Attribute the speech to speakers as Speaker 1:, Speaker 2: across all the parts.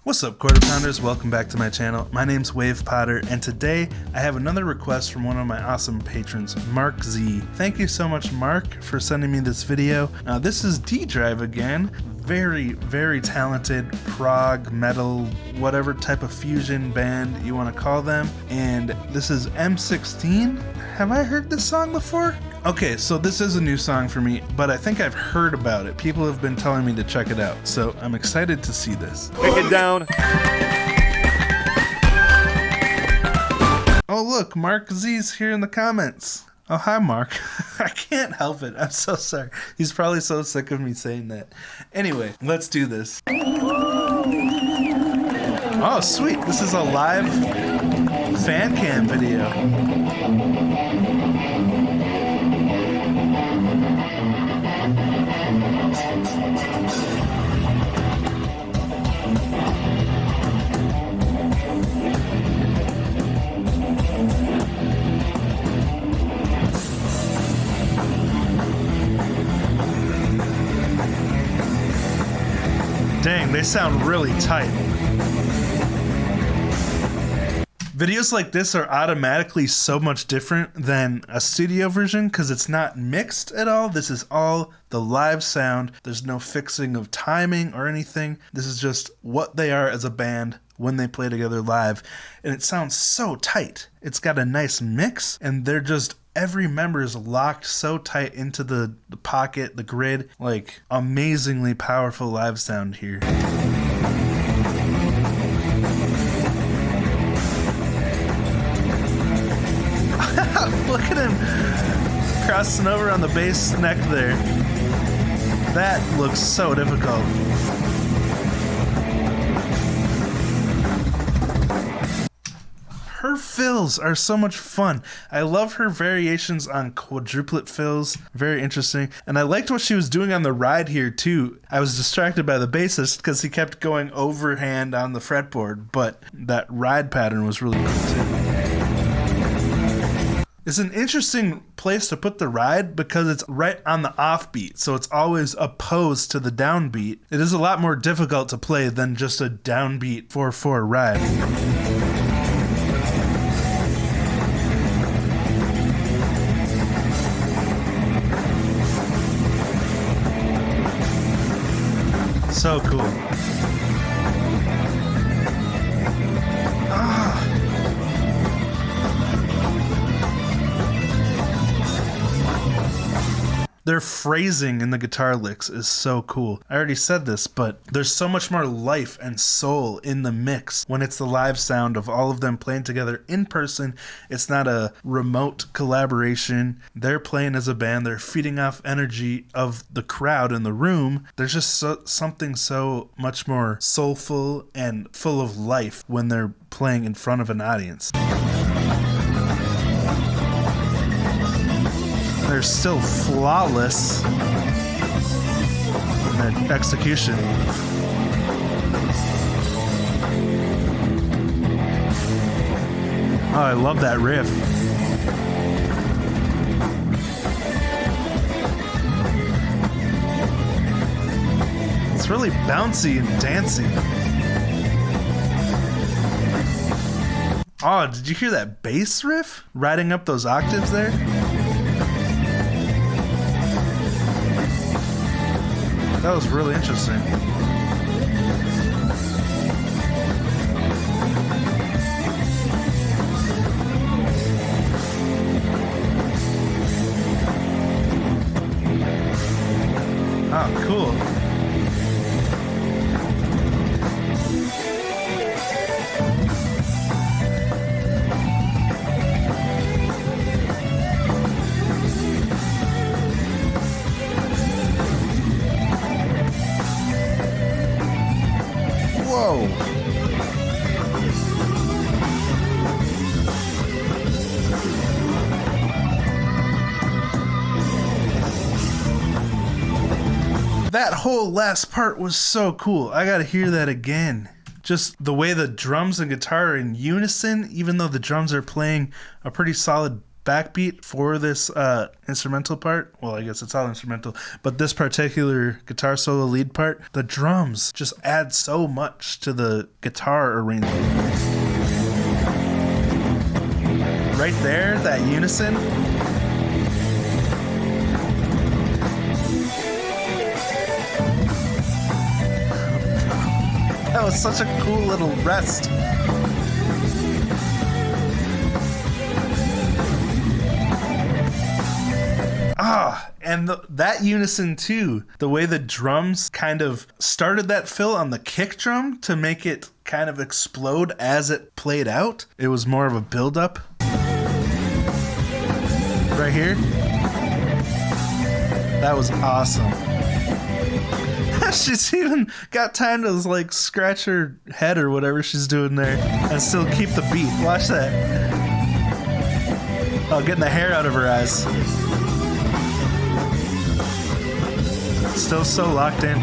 Speaker 1: What's up, Quarter Pounders? Welcome back to my channel. My name's Wave Potter, and today I have another request from one of my awesome patrons, Mark Z. Thank you so much, Mark, for sending me this video. This is D-Drive again. Very talented prog, metal, whatever type of fusion band you want to call them. And this is M16. Have I heard this song before? Okay, so this is a new song for me, but I think I've heard about it. People have been telling me to check it out, so I'm excited to see this.
Speaker 2: Pick it down.
Speaker 1: Oh look, Mark Z's here in the comments. Oh, hi, Mark. I can't help it. I'm so sorry. He's probably so sick of me saying that. Anyway, let's do this. Oh, sweet. This is a live fan cam video. Dang, they sound really tight. Videos like this are automatically so much different than a studio version because it's not mixed at all. This is all the live sound. There's no fixing of timing or anything. This is just what they are as a band when they play together live. And it sounds so tight. It's got a nice mix, and they're just every member is locked so tight into the pocket, the grid. Like, amazingly powerful live sound here. Look at him crossing over on the bass neck there. That looks so difficult. Her fills are so much fun. I love her variations on quadruplet fills. Very interesting. And I liked what she was doing on the ride here too. I was distracted by the bassist because he kept going overhand on the fretboard, but that ride pattern was really cool too. It's an interesting place to put the ride because it's right on the offbeat, so it's always opposed to the downbeat. It is a lot more difficult to play than just a downbeat 4/4 ride. So cool. Their phrasing in the guitar licks is so cool. I already said this, but there's so much more life and soul in the mix when it's the live sound of all of them playing together in person. It's not a remote collaboration. They're playing as a band. They're feeding off energy of the crowd in the room. There's just something so much more soulful and full of life when they're playing in front of an audience. They're still flawless in their execution. Oh, I love that riff. It's really bouncy and dancey. Oh, did you hear that bass riff riding up those octaves there? That was really interesting. Oh, cool. Whoa. That whole last part was so cool. I gotta hear that again. Just the way the drums and guitar are in unison, even though the drums are playing a pretty solid backbeat for this instrumental part. Well, I guess it's all instrumental, but this particular guitar solo lead part, the drums just add so much to the guitar arrangement. Right there, that unison. That was such a cool little rest. And that unison too, the way the drums kind of started that fill on the kick drum to make it kind of explode as it played out. It was more of a build-up. Right here. That was awesome. She's even got time to like scratch her head or whatever she's doing there and still keep the beat. Watch that. Oh, getting the hair out of her eyes. Still so locked in.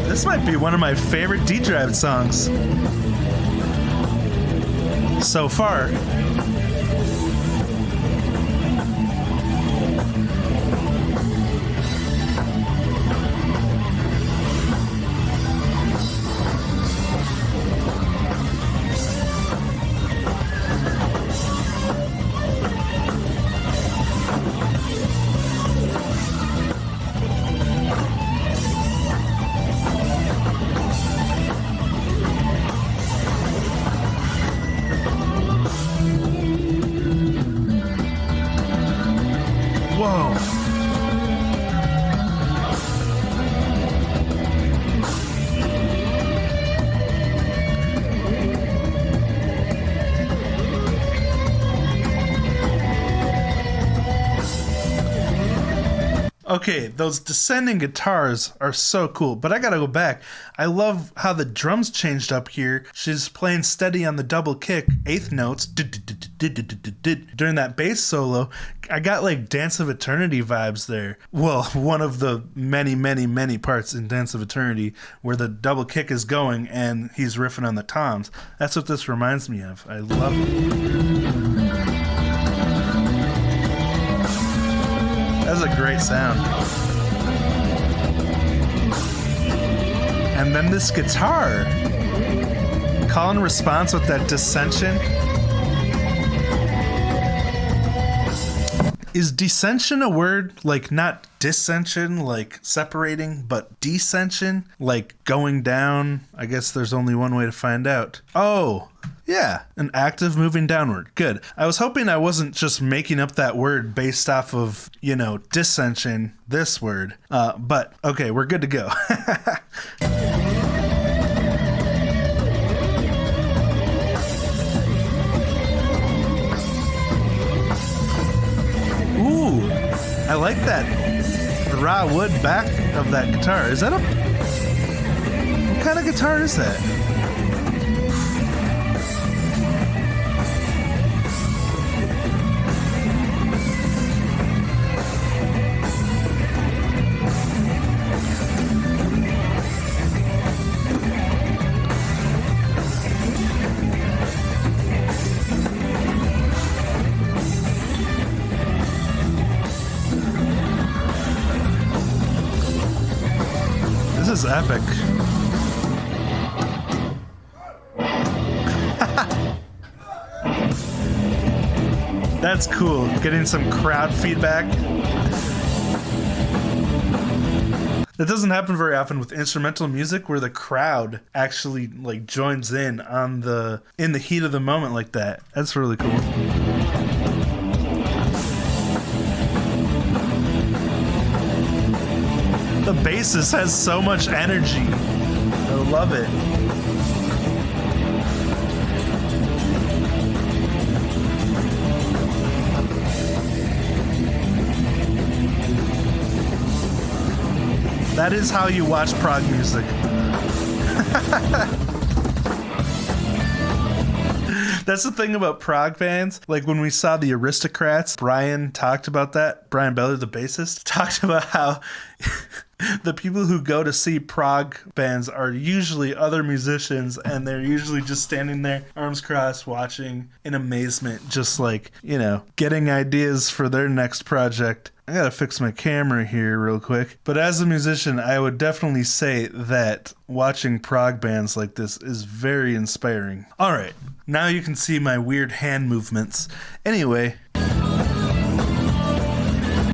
Speaker 1: This might be one of my favorite D-Drive songs so far. Whoa. Okay, those descending guitars are so cool, but I gotta go back. I love how the drums changed up here. She's playing steady on the double kick, eighth notes, during that bass solo. I got like Dance of Eternity vibes there. Well, one of the many parts in Dance of Eternity where the double kick is going and he's riffing on the toms. That's what this reminds me of. I love it. That's a great sound. And then this guitar. Call and response with that dissension. Is dissension a word? Like not dissension, like separating, but descension, like going down? I guess there's only one way to find out. Oh, yeah, an active moving downward. Good. I was hoping I wasn't just making up that word based off of, you know, dissension, this word. But okay, we're good to go. Ooh, I like that raw wood back of that guitar. Is that a... What kind of guitar is that? This is epic. That's cool. Getting some crowd feedback. That doesn't happen very often with instrumental music where the crowd actually like joins in on in the heat of the moment like that. That's really cool. The bassist has so much energy. I love it. That is how you watch prog music. That's the thing about prog bands. Like when we saw the Aristocrats, Brian talked about that. Brian Beller, the bassist, talked about how the people who go to see prog bands are usually other musicians, and they're usually just standing there, arms crossed, watching in amazement, just like, you know, getting ideas for their next project. I gotta fix my camera here real quick. But as a musician, I would definitely say that watching prog bands like this is very inspiring. Alright, now you can see my weird hand movements. Anyway.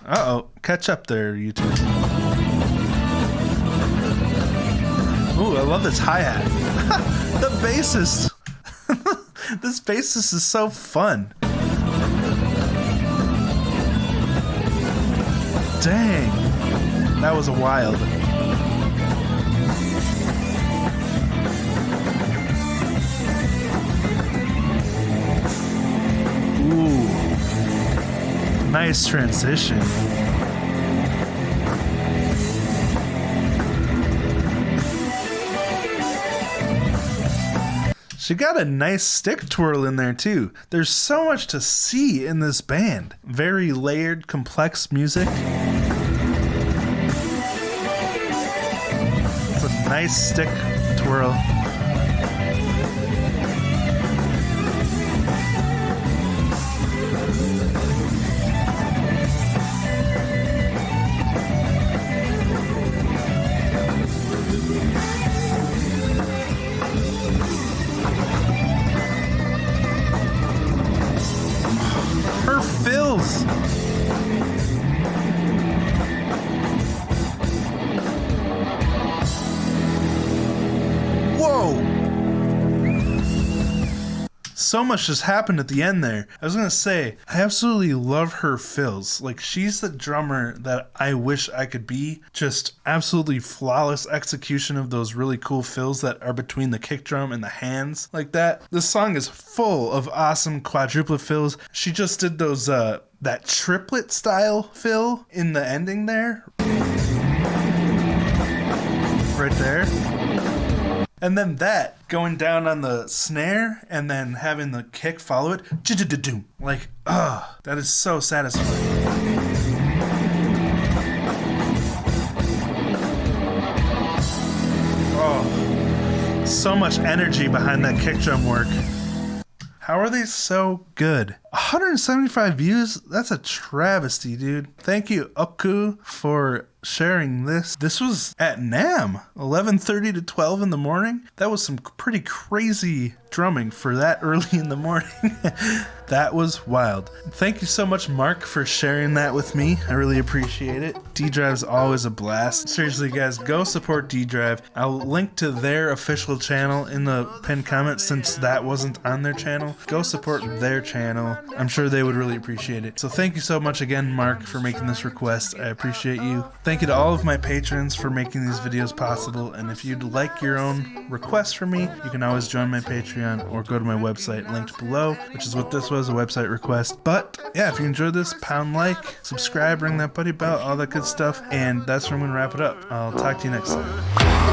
Speaker 1: Uh-oh, catch up there, YouTube. Ooh, I love this hi-hat. The bassist. This bassist is so fun. Dang, that was wild. Ooh, nice transition. She got a nice stick twirl in there too. There's so much to see in this band. Very layered, complex music. It's a nice stick twirl. Fills. Whoa! So much just happened at the end there. I was gonna say, I absolutely love her fills. Like, she's the drummer that I wish I could be. Just absolutely flawless execution of those really cool fills that are between the kick drum and the hands like that. This song is full of awesome quadruplet fills. She just did those that triplet style fill in the ending there. Right there. And then that going down on the snare and then having the kick follow it. Like, that is so satisfying. Oh, so much energy behind that kick drum work. How are they so good? 175 views? That's a travesty, dude. Thank you, Oku, for sharing this. This was at NAMM, 11:30 to 12 in the morning. That was some pretty crazy drumming for that early in the morning. That was wild. Thank you so much, Mark, for sharing that with me. I really appreciate it. D-Drive's always a blast. Seriously, guys, go support D-Drive. I'll link to their official channel in the pinned comment since that wasn't on their channel. Go support their channel. I'm sure they would really appreciate it. So thank you so much again, Mark, for making this request. I appreciate you. Thank you to all of my patrons for making these videos possible. And if you'd like your own requests from me, you can always join my Patreon or go to my website linked below, which is what this was, a website request. But yeah, if you enjoyed this, pound like, subscribe, ring that buddy bell, all that good stuff. And that's where I'm going to wrap it up. I'll talk to you next time.